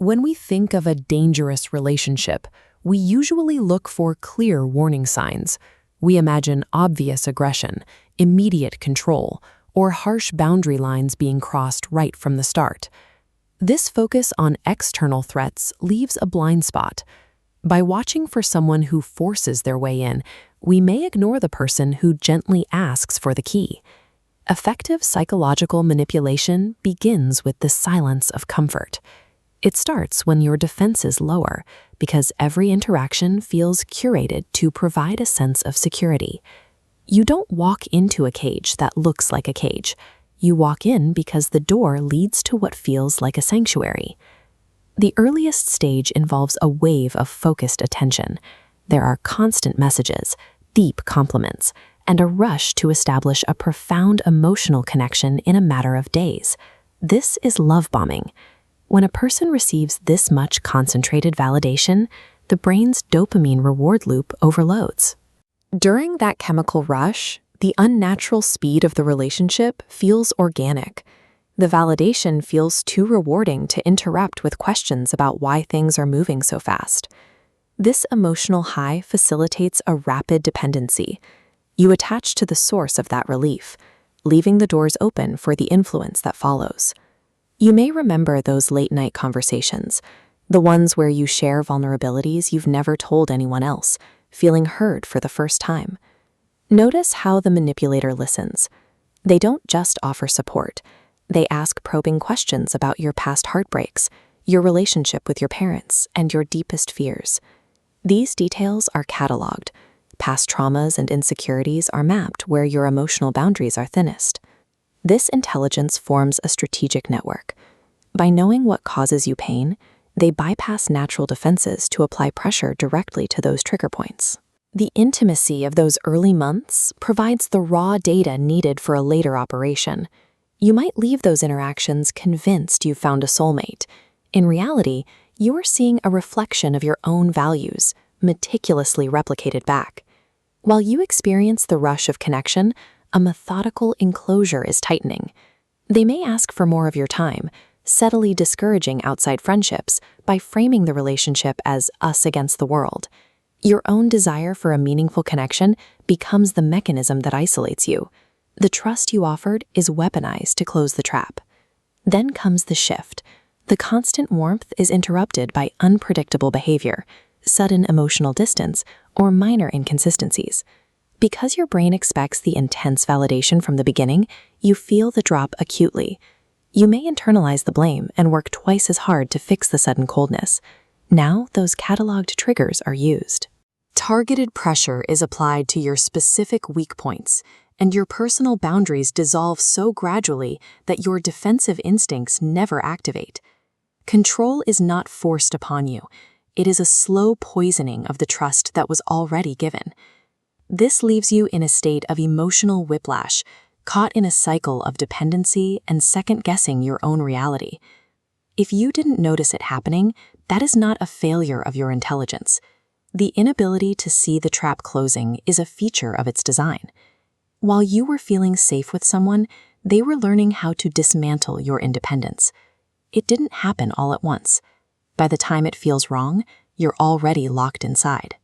When we think of a dangerous relationship, we usually look for clear warning signs. We imagine obvious aggression, immediate control, or harsh boundary lines being crossed right from the start. This focus on external threats leaves a blind spot. By watching for someone who forces their way in, we may ignore the person who gently asks for the key. Effective psychological manipulation begins with the silence of comfort. It starts when your defenses lower, because every interaction feels curated to provide a sense of security. You don't walk into a cage that looks like a cage. You walk in because the door leads to what feels like a sanctuary. The earliest stage involves a wave of focused attention. There are constant messages, deep compliments, and a rush to establish a profound emotional connection in a matter of days. This is love bombing. When a person receives this much concentrated validation, the brain's dopamine reward loop overloads. During that chemical rush, the unnatural speed of the relationship feels organic. The validation feels too rewarding to interrupt with questions about why things are moving so fast. This emotional high facilitates a rapid dependency. You attach to the source of that relief, leaving the doors open for the influence that follows. You may remember those late-night conversations, the ones where you share vulnerabilities you've never told anyone else, feeling heard for the first time. Notice how the manipulator listens. They don't just offer support. They ask probing questions about your past heartbreaks, your relationship with your parents, and your deepest fears. These details are cataloged. Past traumas and insecurities are mapped where your emotional boundaries are thinnest. This intelligence forms a strategic network. By knowing what causes you pain, they bypass natural defenses to apply pressure directly to those trigger points. The intimacy of those early months provides the raw data needed for a later operation. You might leave those interactions convinced you've found a soulmate. In reality, you are seeing a reflection of your own values, meticulously replicated back. While you experience the rush of connection, a methodical enclosure is tightening. They may ask for more of your time, subtly discouraging outside friendships by framing the relationship as us against the world. Your own desire for a meaningful connection becomes the mechanism that isolates you. The trust you offered is weaponized to close the trap. Then comes the shift. The constant warmth is interrupted by unpredictable behavior, sudden emotional distance, or minor inconsistencies. Because your brain expects the intense validation from the beginning, you feel the drop acutely. You may internalize the blame and work twice as hard to fix the sudden coldness. Now, those cataloged triggers are used. Targeted pressure is applied to your specific weak points, and your personal boundaries dissolve so gradually that your defensive instincts never activate. Control is not forced upon you. It is a slow poisoning of the trust that was already given. This leaves you in a state of emotional whiplash, caught in a cycle of dependency and second-guessing your own reality. If you didn't notice it happening, that is not a failure of your intelligence. The inability to see the trap closing is a feature of its design. While you were feeling safe with someone, they were learning how to dismantle your independence. It didn't happen all at once. By the time it feels wrong, you're already locked inside.